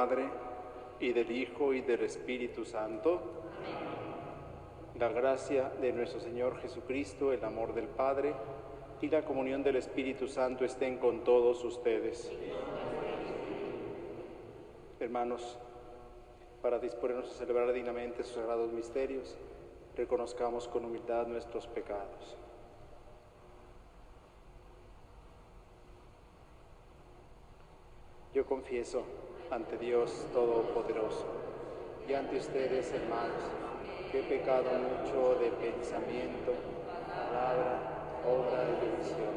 Padre, y del Hijo, y del Espíritu Santo. La gracia de nuestro Señor Jesucristo, el amor del Padre y la comunión del Espíritu Santo estén con todos ustedes. Hermanos, para disponernos a celebrar dignamente sus sagrados misterios, reconozcamos con humildad nuestros pecados. Yo confieso ante Dios Todopoderoso y ante ustedes, hermanos, que he pecado mucho de pensamiento, palabra, obra y omisión,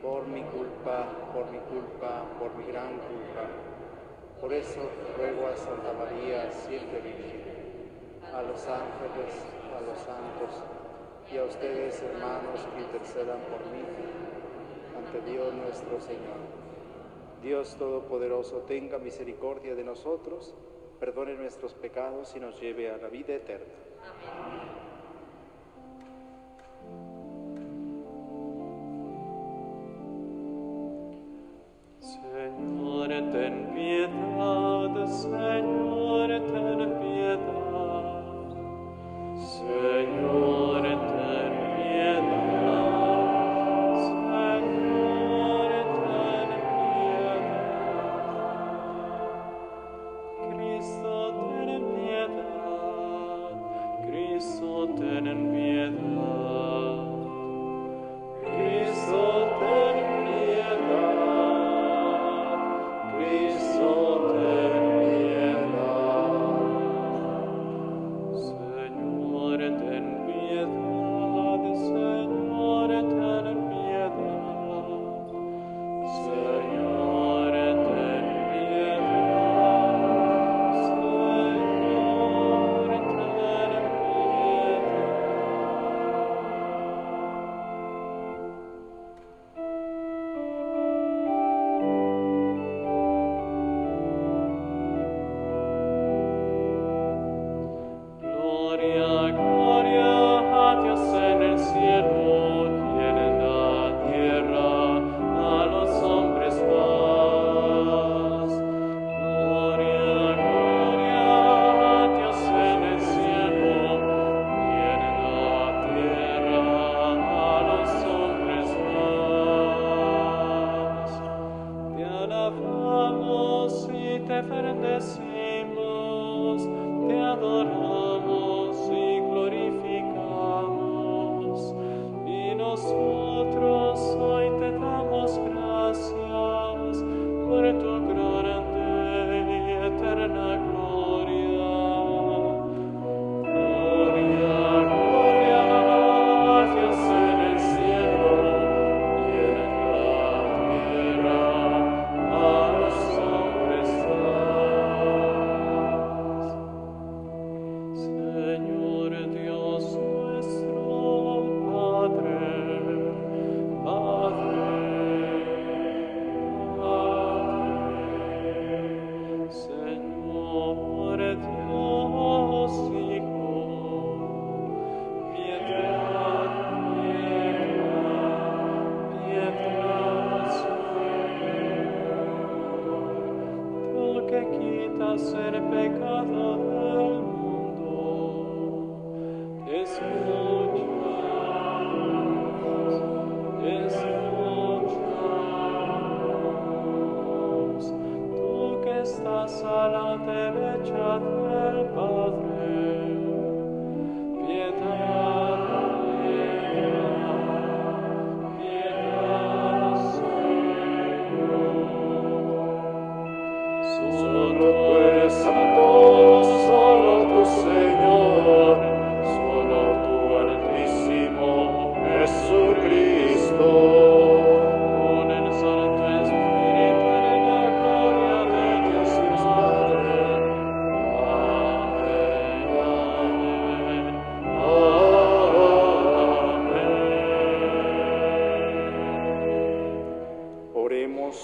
por mi culpa, por mi gran culpa. Por eso ruego a Santa María, siempre Virgen, a los ángeles, a los santos y a ustedes, hermanos, que intercedan por mí ante Dios nuestro Señor. Dios Todopoderoso, tenga misericordia de nosotros, perdone nuestros pecados y nos lleve a la vida eterna. Amén. Señor, ten piedad, Señor, ten piedad. Señor, ten piedad. Señor, ten piedad. Cristo, ten piedad. Cristo, ten piedad. Cristo, ten piedad. Cristo, ten piedad. Señor, ten piedad. Señor, ten piedad. Señor, ten piedad. Señor, ten Gloria, gloria a Dios en el cielo, y en la tierra a los hombres paz. Gloria, gloria a Dios en el cielo, y en la tierra a los hombres paz. Te alabamos y te bendecimos, te adoramos y glorificamos, y nosotros hoy te damos gracias por tu grande y eterna gloria. Gloria, gloria a Dios en el cielo y en la tierra a los hombres paz. Señor Dios nuestro, Padre, Señor Dios Hijo, piedad, Señor, tú que quitas el pecado del mundo, escucha, tú que estás a la derecha del Padre, piedad, Señor. Solo tú eres santo, solo tú, Señor, solo tú, Altísimo Jesucristo. Con el Santo Espíritu en la gloria de Dios Padre. Amén, amén. Oremos.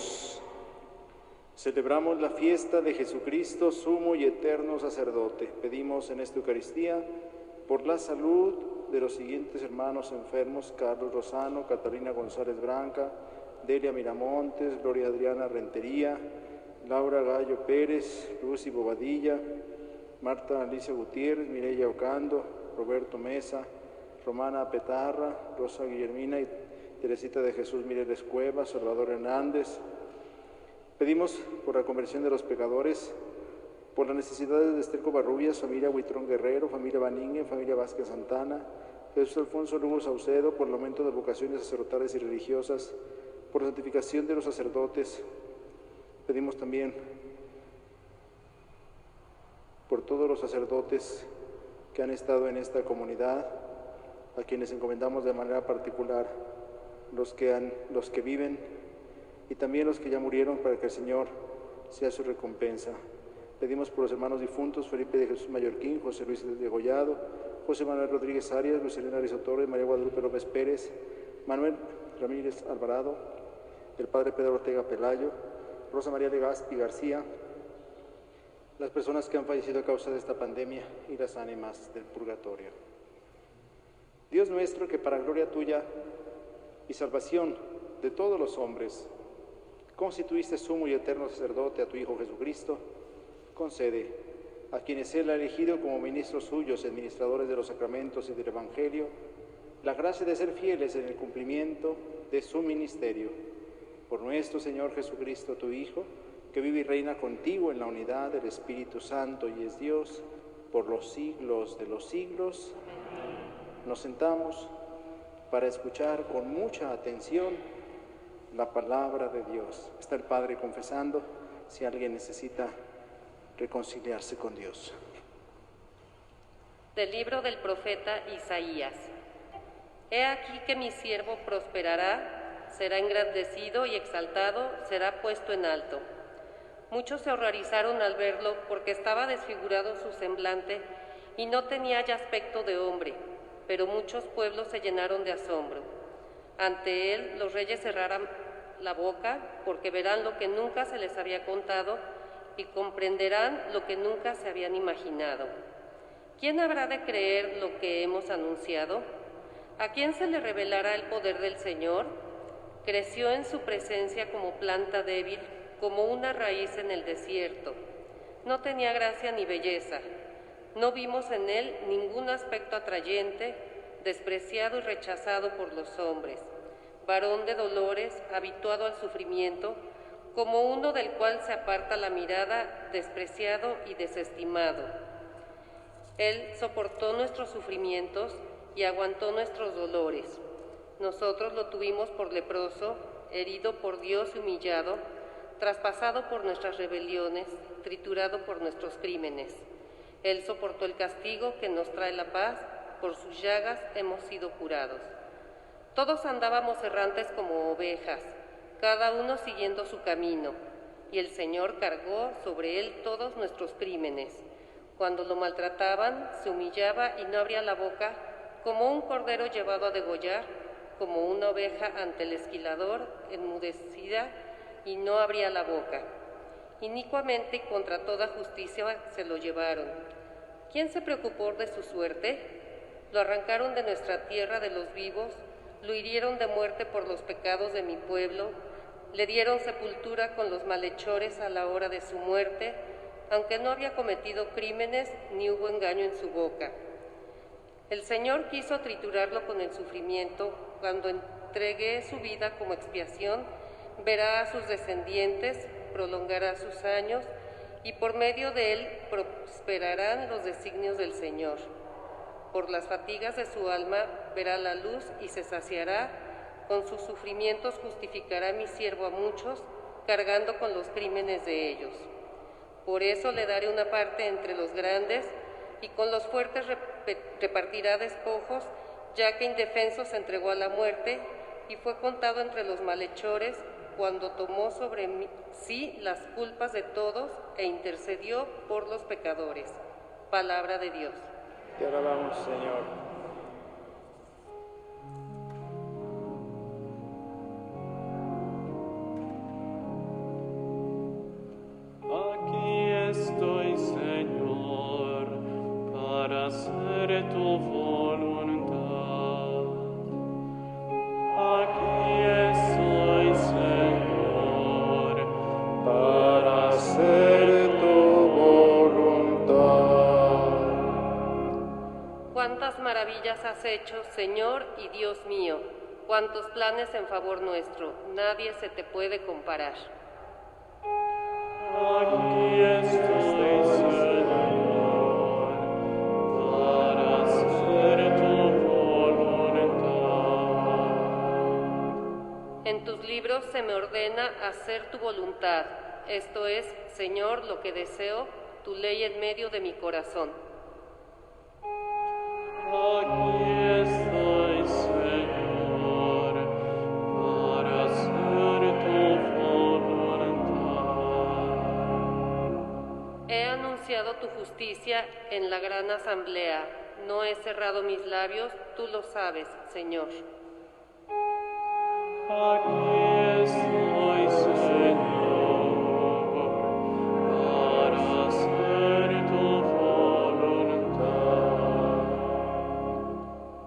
Celebramos la fiesta de Jesucristo, sumo y eterno sacerdote. Pedimos en esta Eucaristía por la salud de los siguientes hermanos enfermos: Carlos Rosano, Catalina González Branca, Delia Miramontes, Gloria Adriana Rentería, Laura Gallo Pérez, Lucy Bobadilla, Marta Alicia Gutiérrez, Mireya Ocando, Roberto Mesa, Romana Petarra, Rosa Guillermina y Teresita de Jesús Mireles Cuevas, Salvador Hernández. Pedimos por la conversión de los pecadores, por las necesidades de Esther Covarrubias, familia Huitrón Guerrero, familia Baningue, familia Vázquez Santana, Jesús Alfonso Lugo Saucedo, por el aumento de vocaciones sacerdotales y religiosas, por la santificación de los sacerdotes. Pedimos también por todos los sacerdotes que han estado en esta comunidad, a quienes encomendamos de manera particular, los que viven y también los que ya murieron, para que el Señor sea su recompensa. Pedimos por los hermanos difuntos, Felipe de Jesús Mallorquín, José Luis de Gollado, José Manuel Rodríguez Arias, Luis Elena Torres, María Guadalupe López Pérez, Manuel Ramírez Alvarado, el Padre Pedro Ortega Pelayo, Rosa María Legazpi García, las personas que han fallecido a causa de esta pandemia y las ánimas del purgatorio. Dios nuestro, que para gloria tuya y salvación de todos los hombres constituiste sumo y eterno sacerdote a tu Hijo Jesucristo, concede a quienes Él ha elegido como ministros suyos, administradores de los sacramentos y del Evangelio, la gracia de ser fieles en el cumplimiento de su ministerio. Por nuestro Señor Jesucristo, tu Hijo, que vive y reina contigo en la unidad del Espíritu Santo y es Dios por los siglos de los siglos. Nos sentamos para escuchar con mucha atención la palabra de Dios. Está el Padre confesando si alguien necesita reconciliarse con Dios. Del libro del profeta Isaías. He aquí que mi siervo prosperará, será engrandecido y exaltado, será puesto en alto. Muchos se horrorizaron al verlo porque estaba desfigurado su semblante y no tenía ya aspecto de hombre, pero muchos pueblos se llenaron de asombro. Ante él los reyes cerrarán la boca porque verán lo que nunca se les había contado y comprenderán lo que nunca se habían imaginado. ¿Quién habrá de creer lo que hemos anunciado? ¿A quién se le revelará el poder del Señor? Creció en su presencia como planta débil, como una raíz en el desierto. No tenía gracia ni belleza. No vimos en él ningún aspecto atrayente, despreciado y rechazado por los hombres. Varón de dolores, habituado al sufrimiento, como uno del cual se aparta la mirada, despreciado y desestimado. Él soportó nuestros sufrimientos y aguantó nuestros dolores. Nosotros lo tuvimos por leproso, herido por Dios y humillado, traspasado por nuestras rebeliones, triturado por nuestros crímenes. Él soportó el castigo que nos trae la paz, por sus llagas hemos sido curados. Todos andábamos errantes como ovejas, cada uno siguiendo su camino, y el Señor cargó sobre él todos nuestros crímenes. Cuando lo maltrataban, se humillaba y no abría la boca, como un cordero llevado a degollar, como una oveja ante el esquilador, enmudecida, y no abría la boca. Inicuamente y contra toda justicia se lo llevaron. ¿Quién se preocupó de su suerte? Lo arrancaron de nuestra tierra de los vivos, lo hirieron de muerte por los pecados de mi pueblo, le dieron sepultura con los malhechores a la hora de su muerte, aunque no había cometido crímenes ni hubo engaño en su boca. El Señor quiso triturarlo con el sufrimiento. Cuando entregué su vida como expiación, verá a sus descendientes, prolongará sus años, y por medio de él prosperarán los designios del Señor. Por las fatigas de su alma verá la luz y se saciará. Con sus sufrimientos justificará mi siervo a muchos, cargando con los crímenes de ellos. Por eso le daré una parte entre los grandes, y con los fuertes repartirá despojos, ya que indefenso se entregó a la muerte, y fue contado entre los malhechores, cuando tomó sobre sí las culpas de todos e intercedió por los pecadores. Palabra de Dios. Te alabamos, Señor. Aquí estoy, Señor, para hacer tu voluntad. Aquí estoy, Señor, para hacer maravillas has hecho, Señor y Dios mío, cuántos planes en favor nuestro, nadie se te puede comparar. Aquí estoy, Señor, para hacer tu voluntad. En tus libros se me ordena hacer tu voluntad, esto es, Señor, lo que deseo, tu ley en medio de mi corazón. Aquí estoy, Señor, para hacer tu voluntad. He anunciado tu justicia en la gran asamblea, no he cerrado mis labios, tú lo sabes, Señor. Aquí estoy, Señor, para hacer tu voluntad.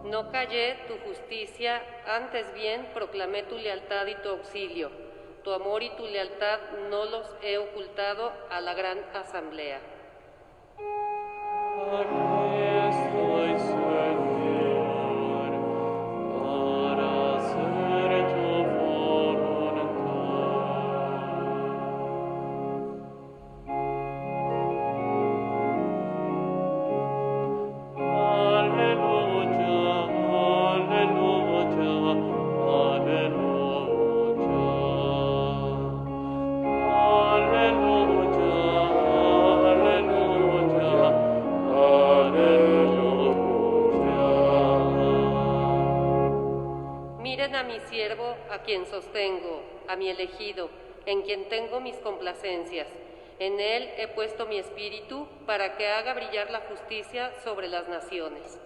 No callé tu justicia, antes bien proclamé tu lealtad y tu auxilio. Tu amor y tu lealtad no los he ocultado a la gran asamblea. Aquí estoy, Señor, para hacer tu voluntad. Aleluya, aleluya, Miren a mi siervo, a quien sostengo, a mi elegido, en quien tengo mis complacencias. En él he puesto mi espíritu para que haga brillar la justicia sobre las naciones.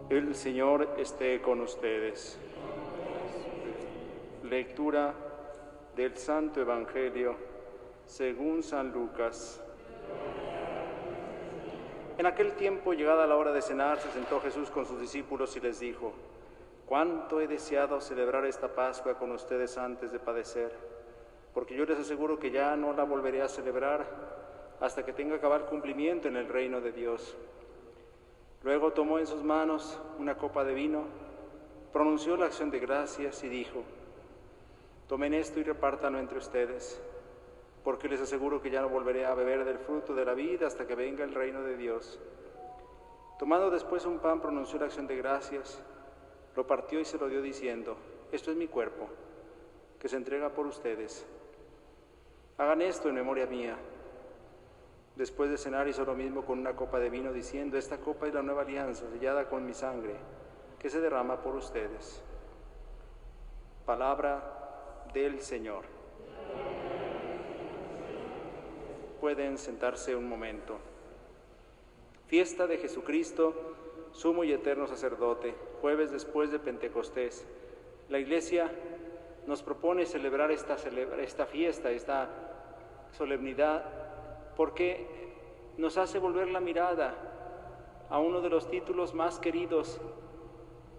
El Señor esté con ustedes. Lectura del Santo Evangelio según San Lucas. En aquel tiempo, llegada la hora de cenar, se sentó Jesús con sus discípulos y les dijo: «Cuánto he deseado celebrar esta Pascua con ustedes antes de padecer, porque yo les aseguro que ya no la volveré a celebrar hasta que tenga cabal cumplimiento en el reino de Dios». Luego tomó en sus manos una copa de vino, pronunció la acción de gracias y dijo: «Tomen esto y repártanlo entre ustedes, porque les aseguro que ya no volveré a beber del fruto de la vid hasta que venga el reino de Dios». Tomando después un pan, pronunció la acción de gracias, lo partió y se lo dio diciendo: «Esto es mi cuerpo, que se entrega por ustedes. Hagan esto en memoria mía». Después de cenar hizo lo mismo con una copa de vino, diciendo: «Esta copa es la nueva alianza, sellada con mi sangre, que se derrama por ustedes». Palabra del Señor. Pueden sentarse un momento. Fiesta de Jesucristo, sumo y eterno sacerdote, jueves después de Pentecostés. La Iglesia nos propone celebrar esta fiesta, esta solemnidad, porque nos hace volver la mirada a uno de los títulos más queridos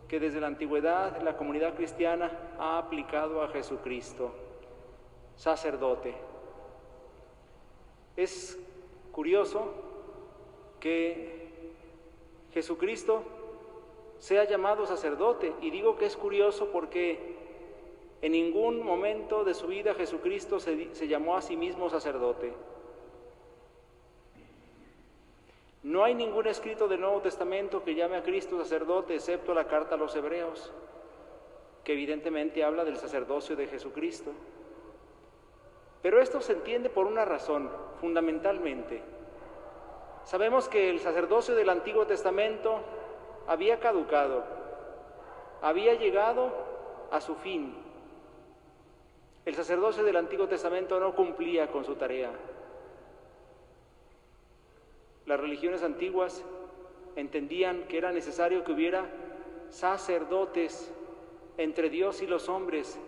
que desde la antigüedad la comunidad cristiana ha aplicado a Jesucristo: sacerdote. Es curioso que Jesucristo sea llamado sacerdote, y digo que es curioso porque en ningún momento de su vida Jesucristo se llamó a sí mismo sacerdote. No hay ningún escrito del Nuevo Testamento que llame a Cristo sacerdote, excepto la carta a los Hebreos, que evidentemente habla del sacerdocio de Jesucristo. Pero esto se entiende por una razón, fundamentalmente. Sabemos que el sacerdocio del Antiguo Testamento había caducado, había llegado a su fin. El sacerdocio del Antiguo Testamento no cumplía con su tarea. Las religiones antiguas entendían que era necesario que hubiera sacerdotes entre Dios y los hombres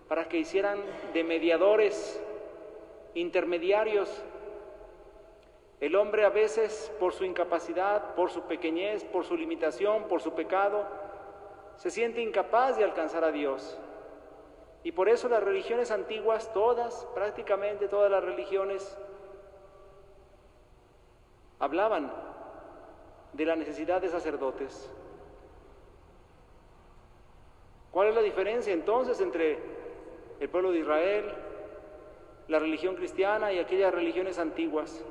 para que hicieran de mediadores, intermediarios. El hombre a veces, por su incapacidad, por su pequeñez, por su limitación, por su pecado, se siente incapaz de alcanzar a Dios. Y por eso las religiones antiguas, todas, prácticamente todas las religiones, hablaban de la necesidad de sacerdotes. ¿Cuál es la diferencia entonces entre el pueblo de Israel, la religión cristiana y aquellas religiones antiguas?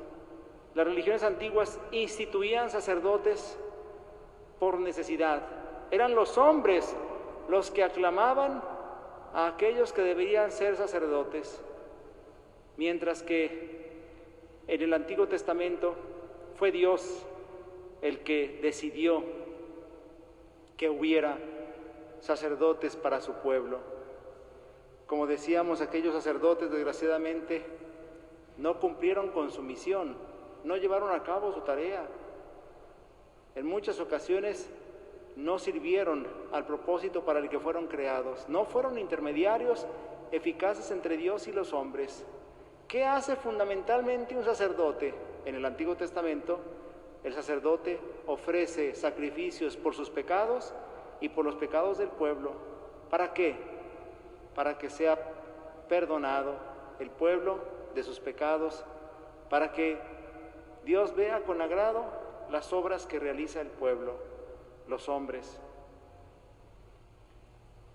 Las religiones antiguas instituían sacerdotes por necesidad. Eran los hombres los que aclamaban a aquellos que deberían ser sacerdotes, mientras que en el Antiguo Testamento fue Dios el que decidió que hubiera sacerdotes para su pueblo. Como decíamos, aquellos sacerdotes desgraciadamente no cumplieron con su misión, no llevaron a cabo su tarea. En muchas ocasiones no sirvieron al propósito para el que fueron creados, no fueron intermediarios eficaces entre Dios y los hombres. ¿Qué hace fundamentalmente un sacerdote? En el Antiguo Testamento, el sacerdote ofrece sacrificios por sus pecados y por los pecados del pueblo. ¿Para qué? Para que sea perdonado el pueblo de sus pecados, para que Dios vea con agrado las obras que realiza el pueblo, los hombres.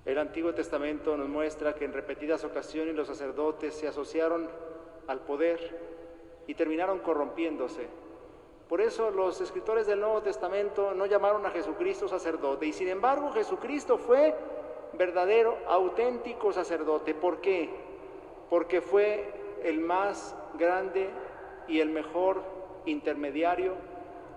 El Antiguo Testamento nos muestra que en repetidas ocasiones los sacerdotes se asociaron al poder y terminaron corrompiéndose. Por eso los escritores del Nuevo Testamento no llamaron a Jesucristo sacerdote, y sin embargo Jesucristo fue verdadero, auténtico sacerdote. ¿Por qué? Porque fue el más grande y el mejor intermediario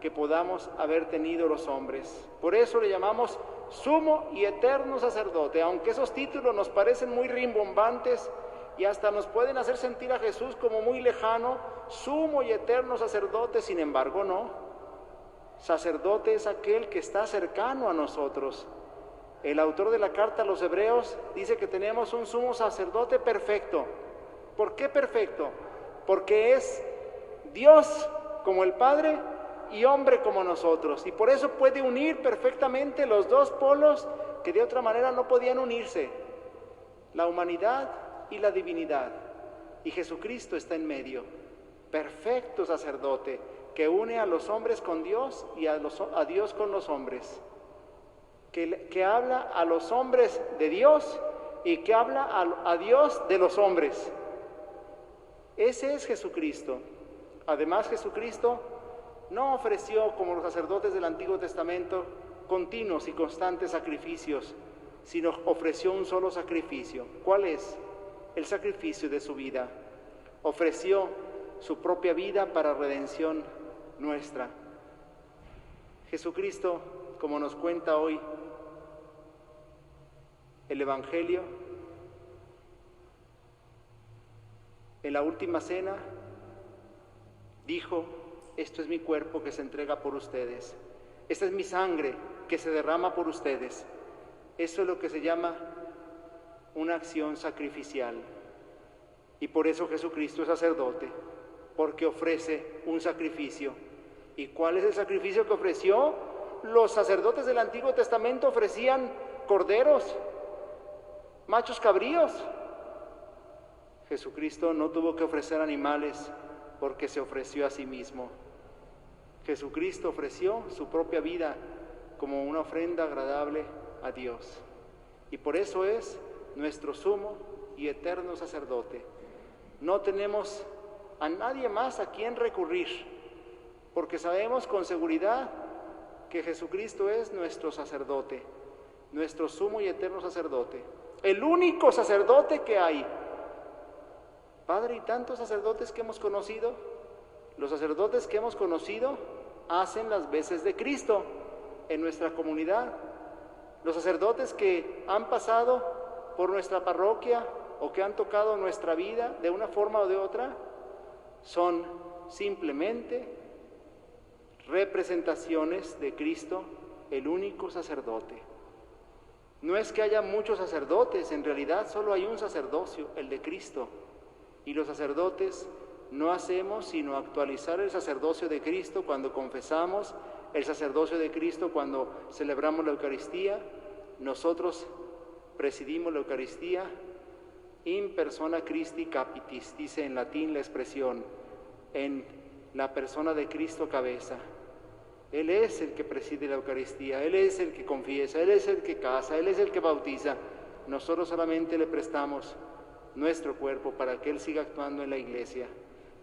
que podamos haber tenido los hombres. Por eso le llamamos sumo y eterno sacerdote, aunque esos títulos nos parecen muy rimbombantes y hasta nos pueden hacer sentir a Jesús como muy lejano. Sumo y eterno sacerdote, sin embargo, no. Sacerdote es aquel que está cercano a nosotros. El autor de la carta a los Hebreos dice que tenemos un sumo sacerdote perfecto. ¿Por qué perfecto? Porque es Dios como el Padre y hombre como nosotros, y por eso puede unir perfectamente los dos polos que de otra manera no podían unirse, la humanidad y la divinidad, y Jesucristo está en medio, perfecto sacerdote que une a los hombres con Dios y a Dios con los hombres, que habla a los hombres de Dios y que habla a Dios de los hombres. Ese es Jesucristo. Además, Jesucristo no ofreció, como los sacerdotes del Antiguo Testamento, continuos y constantes sacrificios, sino ofreció un solo sacrificio. ¿Cuál es? El sacrificio de su vida. Ofreció su propia vida para redención nuestra. Jesucristo, como nos cuenta hoy el Evangelio, en la última cena dijo: esto es mi cuerpo que se entrega por ustedes, esta es mi sangre que se derrama por ustedes. Eso es lo que se llama una acción sacrificial. Y por eso Jesucristo es sacerdote, porque ofrece un sacrificio. ¿Y cuál es el sacrificio que ofreció? Los sacerdotes del Antiguo Testamento ofrecían corderos, machos cabríos. Jesucristo no tuvo que ofrecer animales porque se ofreció a sí mismo. Jesucristo ofreció su propia vida como una ofrenda agradable a Dios. Y por eso es nuestro sumo y eterno sacerdote. No tenemos a nadie más a quien recurrir, porque sabemos con seguridad que Jesucristo es nuestro sacerdote, nuestro sumo y eterno sacerdote, el único sacerdote que hay. Padre, y tantos sacerdotes que hemos conocido, los sacerdotes que hemos conocido hacen las veces de Cristo en nuestra comunidad. Los sacerdotes que han pasado por nuestra parroquia o que han tocado nuestra vida de una forma o de otra son simplemente representaciones de Cristo, el único sacerdote. No es que haya muchos sacerdotes, en realidad solo hay un sacerdocio, el de Cristo. Y los sacerdotes no hacemos sino actualizar el sacerdocio de Cristo cuando confesamos, el sacerdocio de Cristo cuando celebramos la Eucaristía, nosotros presidimos la Eucaristía in persona Christi capitis, dice en latín la expresión, en la persona de Cristo cabeza. Él es el que preside la Eucaristía, Él es el que confiesa, Él es el que casa, Él es el que bautiza. Nosotros solamente le prestamos nuestro cuerpo para que Él siga actuando en la Iglesia.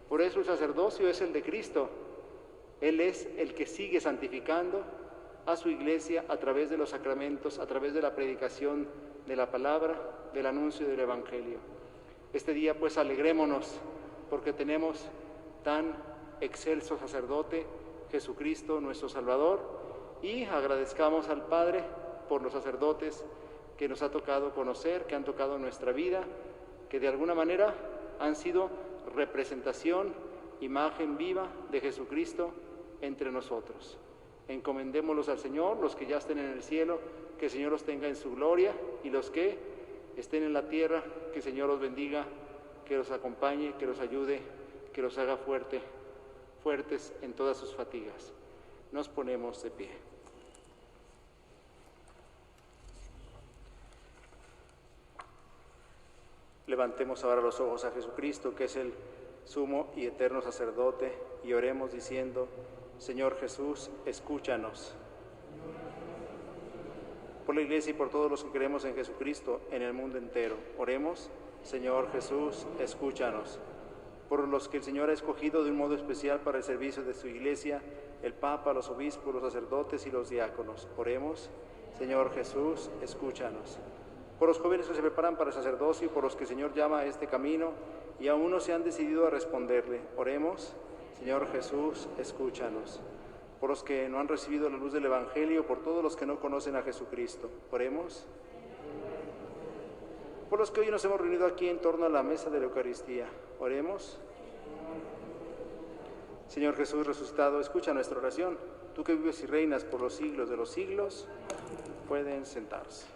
Por eso el sacerdocio es el de Cristo. Él es el que sigue santificando a su Iglesia a través de los sacramentos, a través de la predicación de la palabra, del anuncio del Evangelio. Este día pues alegrémonos porque tenemos tan excelso sacerdote, Jesucristo nuestro Salvador, y agradezcamos al Padre por los sacerdotes que nos ha tocado conocer, que han tocado nuestra vida, que de alguna manera han sido representación, imagen viva de Jesucristo entre nosotros. Encomendémoslos al Señor, los que ya estén en el cielo, que el Señor los tenga en su gloria, y los que estén en la tierra, que el Señor los bendiga, que los acompañe, que los ayude, que los haga fuertes en todas sus fatigas. Nos ponemos de pie. Levantemos ahora los ojos a Jesucristo, que es el sumo y eterno sacerdote, y oremos diciendo: Señor Jesús, escúchanos. Por la Iglesia y por todos los que creemos en Jesucristo en el mundo entero, oremos: Señor Jesús, escúchanos. Por los que el Señor ha escogido de un modo especial para el servicio de su Iglesia, el Papa, los obispos, los sacerdotes y los diáconos, oremos: Señor Jesús, escúchanos. Por los jóvenes que se preparan para el sacerdocio y por los que el Señor llama a este camino y aún no se han decidido a responderle, oremos: Señor Jesús, escúchanos. Por los que no han recibido la luz del Evangelio, por todos los que no conocen a Jesucristo, oremos. Por los que hoy nos hemos reunido aquí en torno a la mesa de la Eucaristía, oremos. Señor Jesús resucitado, escucha nuestra oración. Tú que vives y reinas por los siglos de los siglos, pueden sentarse.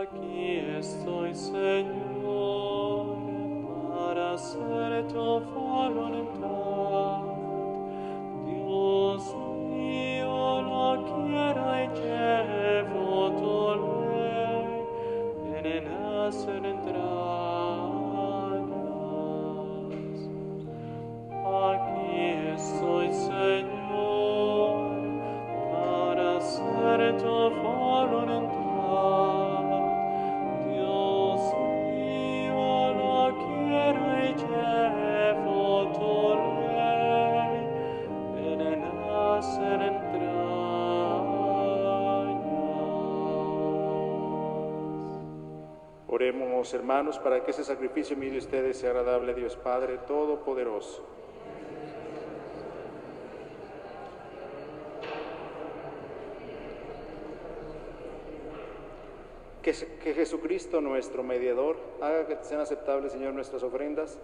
Aquí estoy, Señor, para hacer tu voluntad. Dios mío, lo quiero y llevo tu ley en las entrañas. Aquí estoy, Señor, para hacer tu voluntad. Oremos, hermanos, para que ese sacrificio mío de ustedes sea agradable a Dios Padre Todopoderoso. Que Jesucristo, nuestro mediador, haga que sean aceptables, Señor, nuestras ofrendas,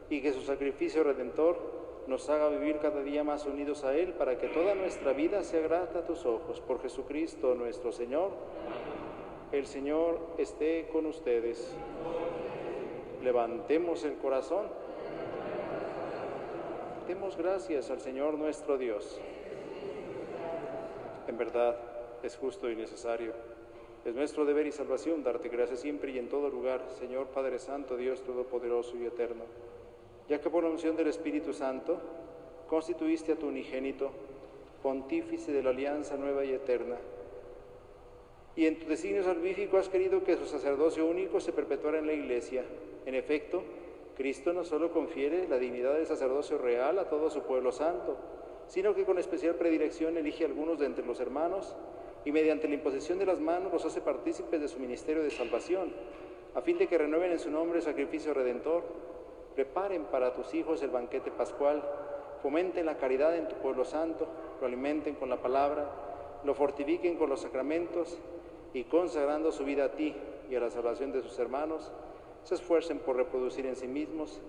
y que su sacrificio redentor nos haga vivir cada día más unidos a Él, para que toda nuestra vida sea grata a tus ojos. Por Jesucristo nuestro Señor. El Señor esté con ustedes. Levantemos el corazón. Demos gracias al Señor nuestro Dios. En verdad, es justo y necesario. Es nuestro deber y salvación darte gracias siempre y en todo lugar, Señor Padre Santo, Dios Todopoderoso y Eterno, ya que por la unción del Espíritu Santo constituiste a tu unigénito, pontífice de la alianza nueva y eterna, y en tu designio salvífico has querido que su sacerdocio único se perpetuara en la Iglesia. En efecto, Cristo no solo confiere la dignidad del sacerdocio real a todo su pueblo santo, sino que con especial predilección elige a algunos de entre los hermanos y mediante la imposición de las manos los hace partícipes de su ministerio de salvación, a fin de que renueven en su nombre el sacrificio redentor, preparen para tus hijos el banquete pascual, fomenten la caridad en tu pueblo santo, lo alimenten con la palabra lo fortifiquen con los sacramentos y consagrando su vida a ti y a la salvación de sus hermanos, se esfuercen por reproducir en sí mismos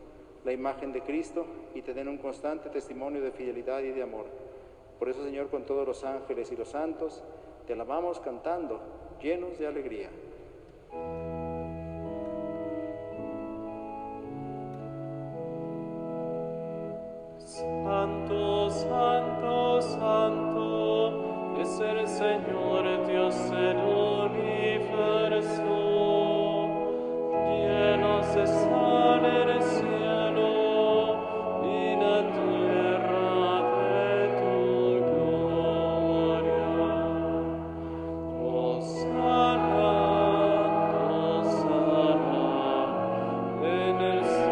la imagen de Cristo y te den un constante testimonio de fidelidad y de amor. Por eso, Señor, con todos los ángeles y los santos, te alabamos cantando, llenos de alegría. Santo, santo, santo, es el Señor Dios del universo. Llenos están el cielo y la tierra de tu gloria. Hosana, hosana en el cielo.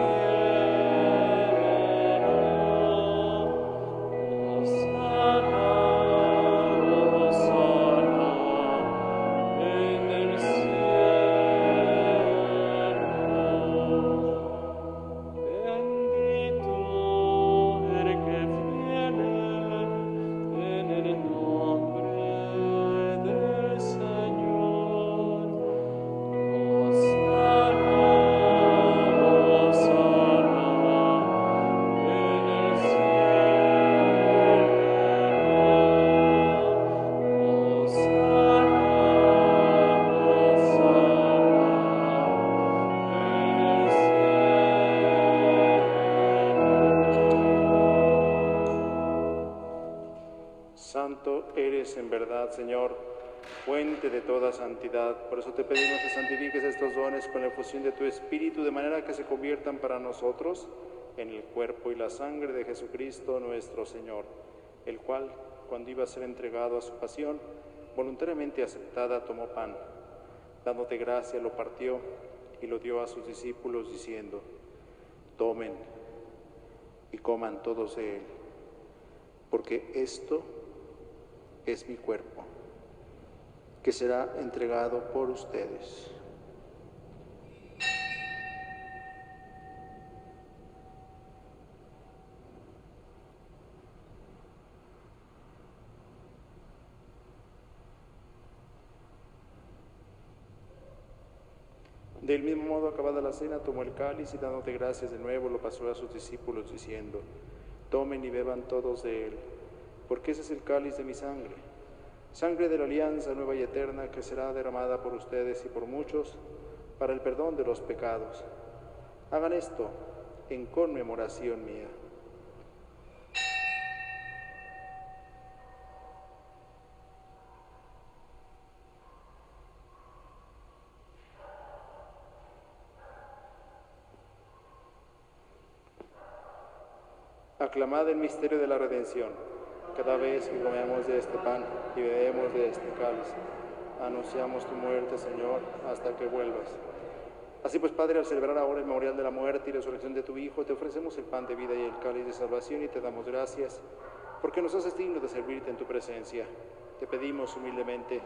Santo eres en verdad, Señor, fuente de toda santidad. Por eso te pedimos que santifiques estos dones con la efusión de tu Espíritu, de manera que se conviertan para nosotros en el cuerpo y la sangre de Jesucristo nuestro Señor, el cual, cuando iba a ser entregado a su pasión, voluntariamente aceptada, tomó pan. Dándote gracia, lo partió y lo dio a sus discípulos, diciendo: tomen y coman todos de él, porque esto es mi cuerpo, que será entregado por ustedes. Del mismo modo, acabada la cena, tomó el cáliz y dándote gracias de nuevo, lo pasó a sus discípulos, diciendo: tomen y beban todos de él, porque ese es el cáliz de mi sangre, sangre de la alianza nueva y eterna, que será derramada por ustedes y por muchos para el perdón de los pecados. Hagan esto en conmemoración mía. Aclamad el misterio de la redención. Cada vez que comemos de este pan y bebemos de este cáliz, anunciamos tu muerte, Señor, hasta que vuelvas. Así pues, Padre, al celebrar ahora el memorial de la muerte y resurrección de tu Hijo, te ofrecemos el pan de vida y el cáliz de salvación y te damos gracias, porque nos haces dignos de servirte en tu presencia. Te pedimos humildemente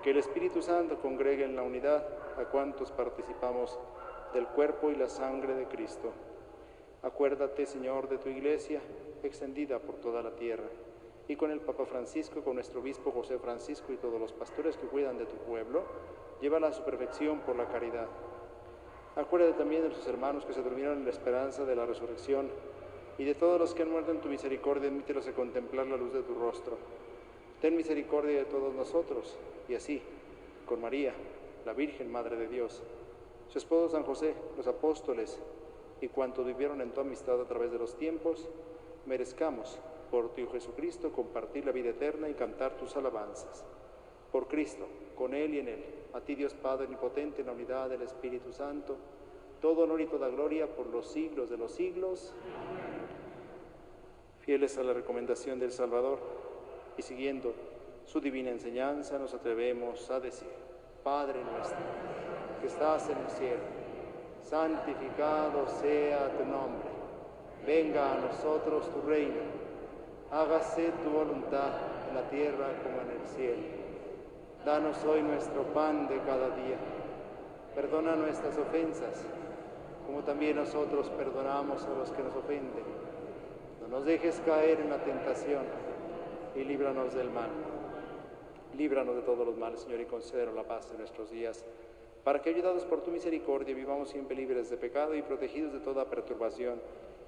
que el Espíritu Santo congregue en la unidad a cuantos participamos del cuerpo y la sangre de Cristo. Acuérdate, Señor, de tu Iglesia, extendida por toda la tierra, y con el Papa Francisco, con nuestro obispo José Francisco y todos los pastores que cuidan de tu pueblo, llévala a su perfección por la caridad. Acuérdate también de tus hermanos que se durmieron en la esperanza de la resurrección, y de todos los que han muerto en tu misericordia, admítelos a contemplar la luz de tu rostro. Ten misericordia de todos nosotros, y así, con María, la Virgen Madre de Dios, su esposo San José, los apóstoles, y cuantos vivieron en tu amistad a través de los tiempos, merezcamos, por tu Hijo Jesucristo, compartir la vida eterna y cantar tus alabanzas. Por Cristo, con Él y en Él, a ti Dios Padre omnipotente, en la unidad del Espíritu Santo, todo honor y toda gloria por los siglos de los siglos. Fieles a la recomendación del Salvador y siguiendo su divina enseñanza, nos atrevemos a decir: Padre nuestro, que estás en el cielo, santificado sea tu nombre. Venga a nosotros tu reino. Hágase tu voluntad en la tierra como en el cielo. Danos hoy nuestro pan de cada día. Perdona nuestras ofensas, como también nosotros perdonamos a los que nos ofenden. No nos dejes caer en la tentación y líbranos del mal. Líbranos de todos los males, Señor, y concédenos la paz en nuestros días, para que, ayudados por tu misericordia, vivamos siempre libres de pecado y protegidos de toda perturbación,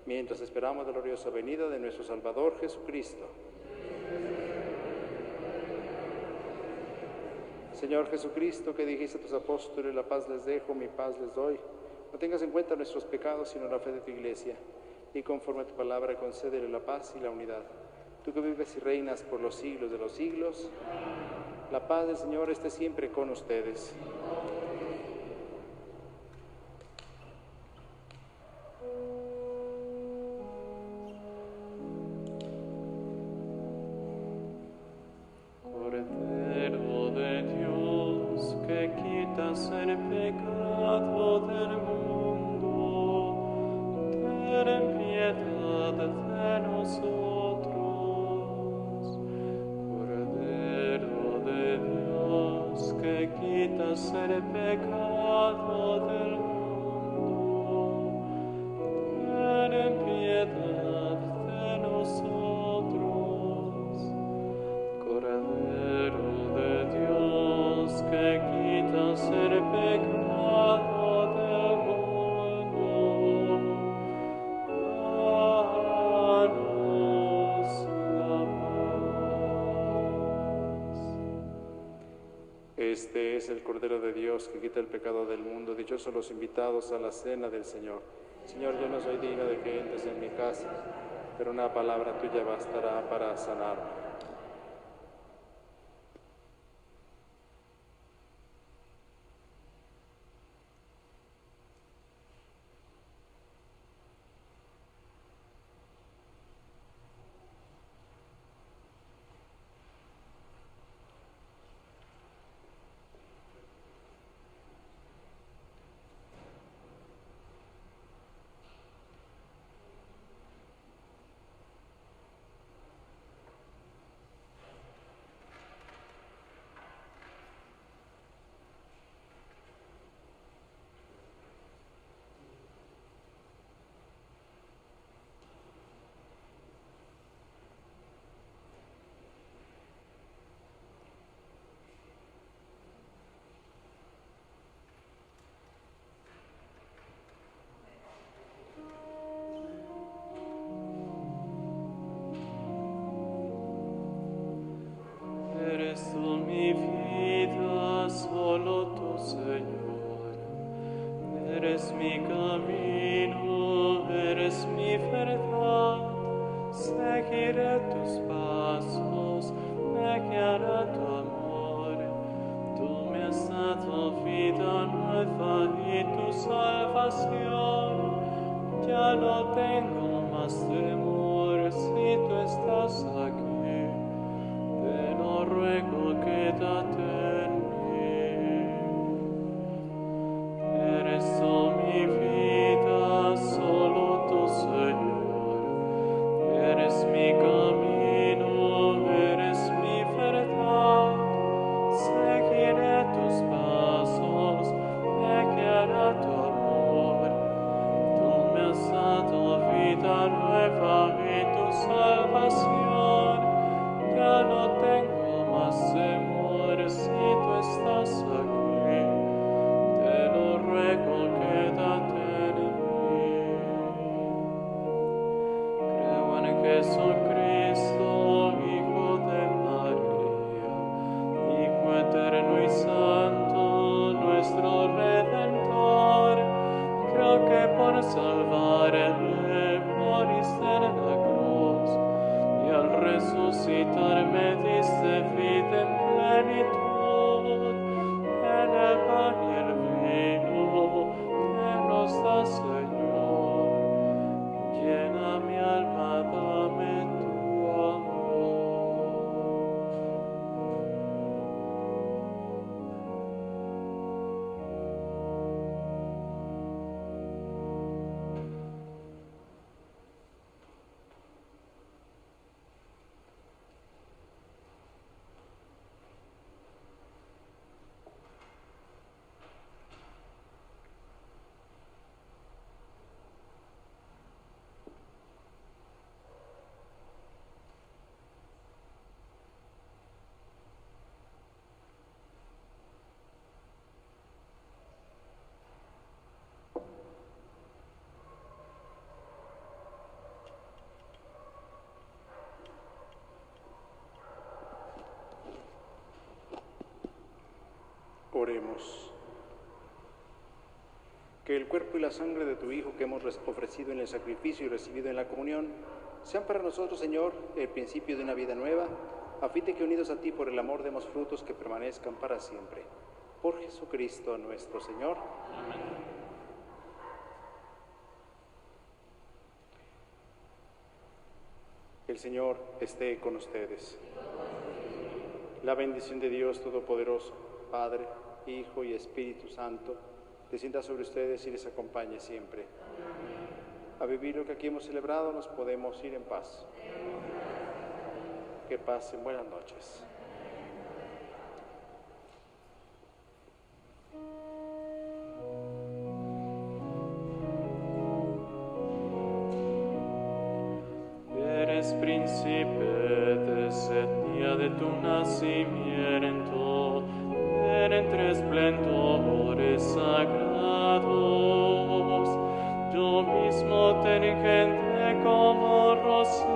mientras esperamos la gloriosa venida de nuestro Salvador Jesucristo. Señor Jesucristo, que dijiste a tus apóstoles, la paz les dejo, mi paz les doy, no tengas en cuenta nuestros pecados, sino la fe de tu Iglesia, y conforme a tu palabra concédele la paz y la unidad. Tú que vives y reinas por los siglos de los siglos, la paz del Señor esté siempre con ustedes. Cordero de Dios, que quitas el pecado del mundo, ten piedad de nosotros. Cordero de Dios, que quitas el pecado del mundo, ten piedad de nosotros. Cordero de Dios, que quitas el pecado del mundo, danos la paz. Este es el Cordero de Dios que quita el pecado del mundo. Dichosos los invitados a la cena del Señor. Señor, yo no soy digno de que entres en mi casa, pero una palabra tuya bastará para sanarme. Eres tú mi vida, solo tú, Señor. Eres mi camino, eres mi verdad. Seguiré tus pasos, me guiará tu amor. Tú me has dado vida nueva y tu salvación. Ya no tengo más temor si tú estás aquí. Te lo ruego, quédate en mí. Eres tú mi vida, solo tú, Señor. Eres mi camino, eres mi verdad. Seguiré tus pasos, me guiará tu amor. Tú me has dado vida nueva y tu salvación. Ya no tengo más temor si tú estás aquí. Te lo ruego, quédate en mí. Creo en Jesucristo, Hijo de María, Hijo eterno y santo, nuestro Redentor. Creo que por salvarme moriste en la cruz. Oremos. Que el cuerpo y la sangre de tu Hijo que hemos ofrecido en el sacrificio y recibido en la comunión sean para nosotros, Señor, el principio de una vida nueva, a fin de que unidos a ti por el amor demos frutos que permanezcan para siempre. Por Jesucristo nuestro Señor. Amén. El Señor esté con ustedes. La bendición de Dios Todopoderoso, Padre, Hijo y Espíritu Santo, descienda sobre ustedes y les acompañe siempre. A vivir lo que aquí hemos celebrado nos podemos ir en paz. Que pasen buenas noches. Eres príncipe desde el día de tu nacimiento, ven entre esplendores sagrados. Yo mismo te engendré como rocío